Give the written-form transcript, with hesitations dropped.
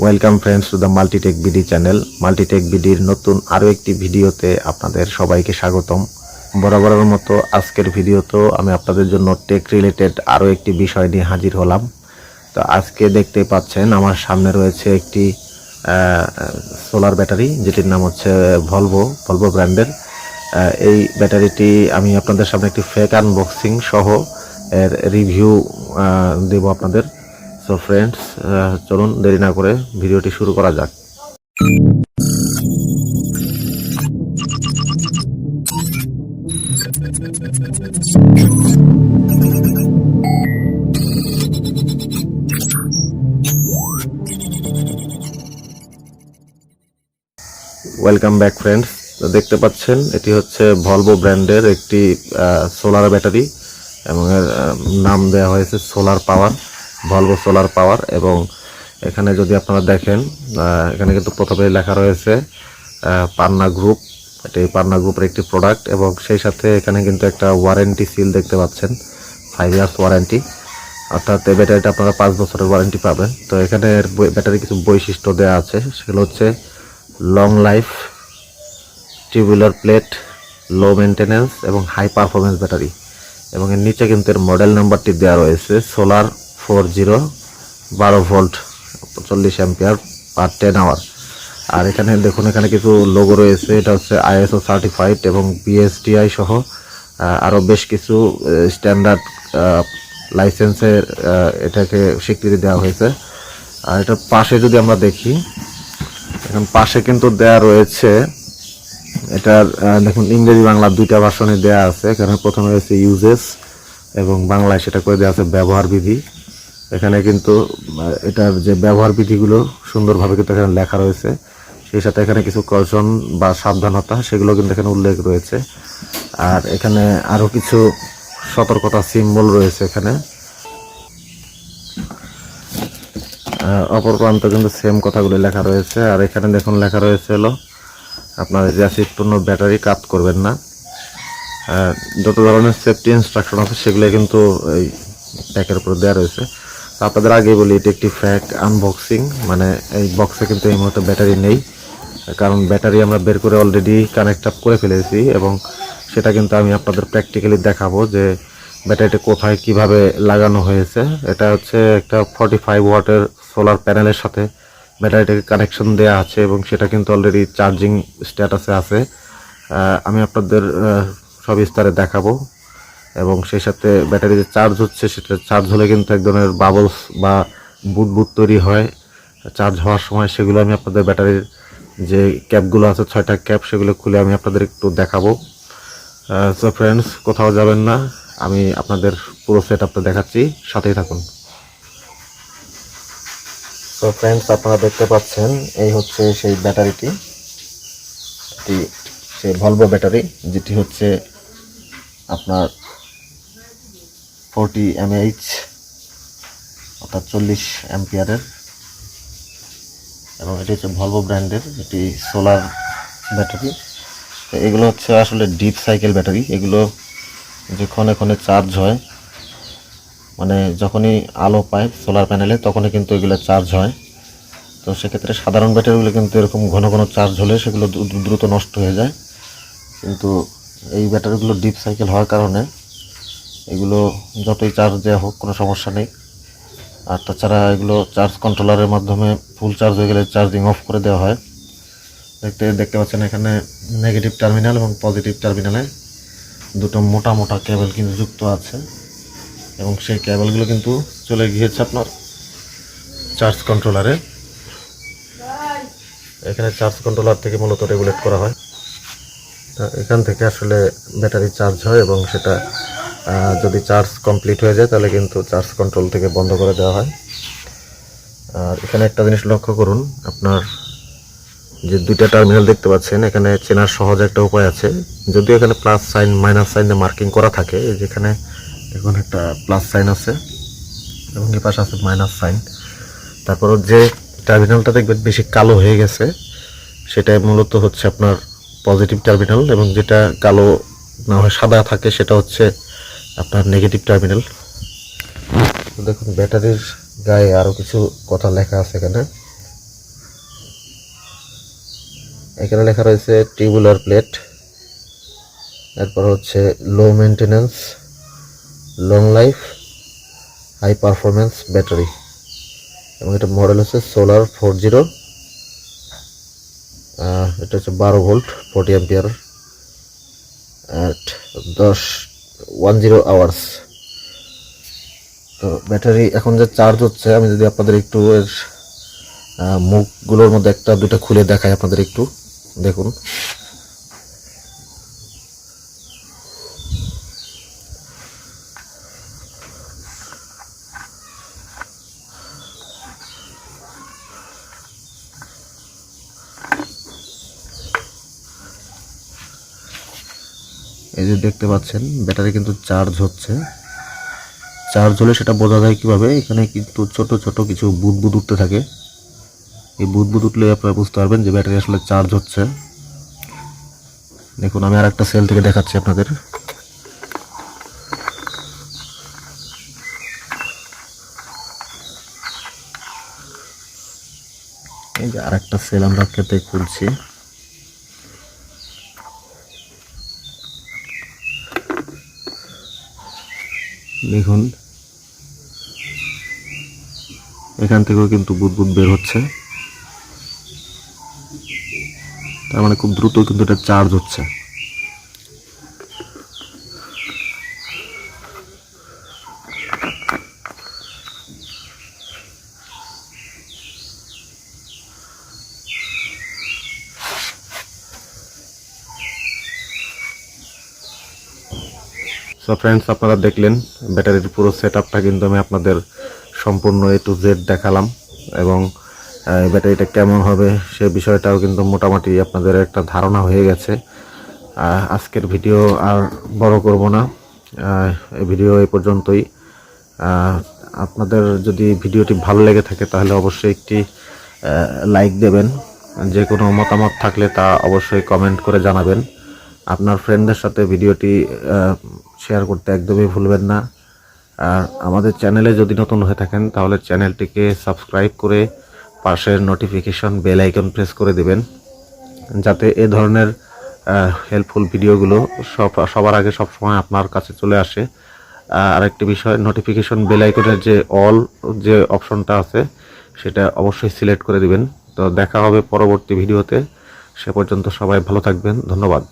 Welcome friends to the multitechbd channel. multitechbdর নতুন আরও একটি ভিডিওতে আপনাদের সবাইকে স্বাগতম। বরাবরের মতো আজকের ভিডিওতেও আমি আপনাদের জন্য টেক রিলেটেড আরও একটি বিষয় নিয়ে হাজির হলাম। তো আজকে দেখতে পাচ্ছেন আমার সামনে রয়েছে একটি সোলার ব্যাটারি, যেটির নাম হচ্ছে ভলভো ব্র্যান্ডের। এই ব্যাটারিটি আমি আপনাদের সামনে একটি ফেক আনবক্সিং সহ এর রিভিউ দেব আপনাদের। সো ফ্রেন্ডস, চলুন দেরি না করে ভিডিওটি শুরু করা যাক। Welcome back friends. দেখতে পাচ্ছেন এটি হচ্ছে ভলভো ব্র্যান্ডের একটি সোলার ব্যাটারি এবং এর নাম দেওয়া হয়েছে solar power, Volvo solar power. এবং এখানে যদি আপনারা দেখেন, এখানে কিন্তু প্রথমে লেখা রয়েছে পান্না গ্রুপ। এটি পান্না গ্রুপের একটি প্রোডাক্ট এবং সেই সাথে এখানে কিন্তু একটা ওয়ারেন্টি সিল দেখতে পাচ্ছেন, 5 ইয়ার্স ওয়ারেন্টি, অর্থাৎ এই ব্যাটারিটা আপনারা 5 বছরের ওয়ারেন্টি পাবেন। তো এখানে ব্যাটারি কিছু বৈশিষ্ট্য দেওয়া আছে, সেগুলো হচ্ছে long life, tubular plate, low maintenance এবং হাই পারফরমেন্স ব্যাটারি। এবং এর নিচে কিন্তু এর মডেল নাম্বারটি দেওয়া রয়েছে solar 40, 12 volt, 40 ampere per 10 hour. আর এখানে দেখুন, এখানে কিছু লোগো রয়েছে, এটা হচ্ছে ISO সার্টিফাইড এবং BSTI সহ আরও বেশ কিছু স্ট্যান্ডার্ড লাইসেন্সের এটাকে স্বীকৃতি দেওয়া হয়েছে। আর এটার পাশে যদি আমরা দেখি, এখন পাশে কিন্তু দেয়া রয়েছে, এটার দেখুন ইংরেজি বাংলা দুইটা ভার্সনে দেয়া আছে। এখানে প্রথমে রয়েছে ইউজেস এবং বাংলায় সেটা করে দেওয়া আছে ব্যবহার বিধি। এখানে কিন্তু এটার যে ব্যবহার বিধিগুলো সুন্দরভাবে কিন্তু এখানে লেখা রয়েছে, সেই সাথে এখানে কিছু কৌশল বা সাবধানতা সেগুলো কিন্তু এখানে উল্লেখ রয়েছে। আর এখানে আরও কিছু সতর্কতা সিম্বল রয়েছে। এখানে অপর প্রান্তে কিন্তু সেম কথাগুলো লেখা রয়েছে। আর এখানে দেখুন লেখা রয়েছে হলো আপনার অ্যাসিডপূর্ণ ব্যাটারি কাজ করবেন না। যত ধরনের সেফটি ইনস্ট্রাকশন আছে সেগুলো কিন্তু এই প্যাকের উপর দেওয়া রয়েছে। তো আপনাদের আগেই বলি, এটি একটি ফ্যাক আনবক্সিং, মানে এই বক্সে কিন্তু এই মুহূর্তে ব্যাটারি নেই, কারণ ব্যাটারি আমরা বের করে অলরেডি কানেক্ট আপ করে ফেলেছি এবং সেটা কিন্তু আমি আপনাদের প্র্যাকটিক্যালি দেখাবো যে ব্যাটারিটা কোথায় কিভাবে লাগানো হয়েছে। এটা হচ্ছে একটা 45 ওয়াটের সোলার প্যানেলের সাথে ব্যাটারিটাকে কানেকশন দেওয়া আছে এবং সেটা কিন্তু অলরেডি চার্জিং স্ট্যাটাসে আছে। আমি আপনাদের সবিস্তারে দেখাবো এবং সেই সাথে ব্যাটারি যে চার্জ হচ্ছে, সেটা চার্জ হলে কিন্তু এক ধরনের বাবলস বা বুদবুদ তৈরি হয় চার্জ হওয়ার সময়। সেগুলো আমি আপনাদের ব্যাটারির যে ক্যাপগুলো আছে, 6টা ক্যাপ, সেগুলো খুলে আমি আপনাদের একটু দেখাবো। সো ফ্রেন্ডস, কোথাও যাবেন না, আমি আপনাদের পুরো সেট আপটা দেখাচ্ছি, সাথেই থাকুন। সো ফ্রেন্ডস, আপনারা দেখতে পাচ্ছেন এই হচ্ছে সেই ব্যাটারিটি, সেই ভলভো ব্যাটারি, যেটি হচ্ছে আপনার 40 mAh অর্থাৎ 40 অ্যাম্পিয়ারের, এবং এটি হচ্ছে ভলভো ব্র্যান্ডের এটি সোলার ব্যাটারি। তো এগুলো হচ্ছে আসলে ডিপ সাইকেল ব্যাটারি। এগুলো যে ক্ষণে ক্ষণে চার্জ হয়, মানে যখনই আলো পায় সোলার প্যানেলে তখনই কিন্তু এগুলো চার্জ হয়। তো সেক্ষেত্রে সাধারণ ব্যাটারিগুলো কিন্তু এরকম ঘন ঘন চার্জ হলে সেগুলো দ্রুত নষ্ট হয়ে যায়, কিন্তু এই ব্যাটারিগুলো ডিপ সাইকেল হওয়ার কারণে এগুলো যতই চার্জ দেওয়া হোক কোনো সমস্যা নেই। আর তাছাড়া এগুলো চার্জ কন্ট্রোলারের মাধ্যমে ফুল চার্জ হয়ে গেলে চার্জিং অফ করে দেওয়া হয়। দেখতে পাচ্ছেন এখানে নেগেটিভ টার্মিনাল এবং পজিটিভ টার্মিনালে দুটো মোটা মোটা কেবল কিন্তু যুক্ত আছে এবং সেই কেবলগুলো কিন্তু চলে গিয়েছে আপনার চার্জ কন্ট্রোলারে। এখানে চার্জ কন্ট্রোলার থেকে মূলত রেগুলেট করা হয়। এখান থেকে আসলে ব্যাটারি চার্জ হয় এবং সেটা যদি চার্জ কমপ্লিট হয়ে যায় তাহলে কিন্তু চার্জ কন্ট্রোল থেকে বন্ধ করে দেওয়া হয়। আর এখানে একটা জিনিস লক্ষ্য করুন, আপনার যে দুইটা টার্মিনাল দেখতে পাচ্ছেন, এখানে চেনার সহজ একটা উপায় আছে। যদিও এখানে প্লাস সাইন মাইনাস সাইন দিয়ে মার্কিং করা থাকে, যেখানে দেখুন একটা প্লাস সাইন আছে এবং এই পাশে আছে মাইনাস সাইন। তারপরও যে টার্মিনালটা দেখবেন বেশি কালো হয়ে গেছে, সেটাই মূলত হচ্ছে আপনার পজিটিভ টার্মিনাল, এবং যেটা কালো না হয় সাদা থাকে সেটা হচ্ছে আপনার নেগেটিভ টার্মিনাল। দেখুন ব্যাটারির গায়ে আরও কিছু কথা লেখা আছে এখানে। এখানে লেখা রয়েছে টিউবুলার প্লেট, এরপর হচ্ছে low maintenance, long life, high performance battery, এবং এটা মডেল হচ্ছে সোলার 40। এটা হচ্ছে 12 ভোল্ট 40 অ্যাম্পিয়ার অ্যাট 10 আওয়ার্স। তো ব্যাটারি এখন যে চার্জ হচ্ছে, আমি যদি আপনাদের একটু এর মুখগুলোর মধ্যে একটা দুটো খুলে দেখাই আপনাদের, একটু দেখুন। এই যে দেখতে পাচ্ছেন ব্যাটারি কিন্তু চার্জ হচ্ছে। চার্জ হলে সেটা বোঝা যায় কিভাবে, এখানে কিন্তু ছোট ছোট কিছু বুদবুদ উঠতে থাকে। এই বুদবুদ উঠলে আপনারা বুঝতে পারবেন যে ব্যাটারি আসলে চার্জ হচ্ছে। দেখুন, আমি আর একটা সেল থেকে দেখাচ্ছি আপনাদের। এই যে আর একটা সেল আমরা কেটে খুলছি। দেখুন, এখান থেকেও কিন্তু বুদবুদ বের হচ্ছে, তার মানে খুব দ্রুত কিন্তু এটা চার্জ হচ্ছে। সো ফ্রেন্ডস, আপনারা দেখলেন ব্যাটারির পুরো সেটআপটা কিন্তু আমি আপনাদের সম্পূর্ণ A to Z দেখালাম, এবং ব্যাটারিটা কেমন হবে সে বিষয়টাও কিন্তু মোটামুটি আপনাদের একটা ধারণা হয়ে গেছে। আজকের ভিডিও আর বড় করব না, এই ভিডিও এই পর্যন্তই। আপনাদের যদি ভিডিওটি ভালো লেগে থাকে তাহলে অবশ্যই একটি লাইক দেবেন। যে কোনো মতামত থাকলে তা অবশ্যই কমেন্ট করে জানাবেন। আপনার ফ্রেন্ডদের সাথে ভিডিওটি শেয়ার করতে একদমই ভুলবেন না। আর আমাদের চ্যানেলে যদি নতুন হয়ে থাকেন তাহলে চ্যানেলটিকে সাবস্ক্রাইব করে পাশের নোটিফিকেশন বেল আইকন প্রেস করে দিবেন, যাতে এ ধরনের হেল্পফুল ভিডিওগুলো সবার আগে সবসময় আপনার কাছে চলে আসে। আরেকটি বিষয়, নোটিফিকেশন বেল আইকনের যে অল যে অপশনটা আছে সেটা অবশ্যই সিলেক্ট করে দিবেন। তো দেখা হবে পরবর্তী ভিডিওতে। সে পর্যন্ত সবাই ভালো থাকবেন। ধন্যবাদ।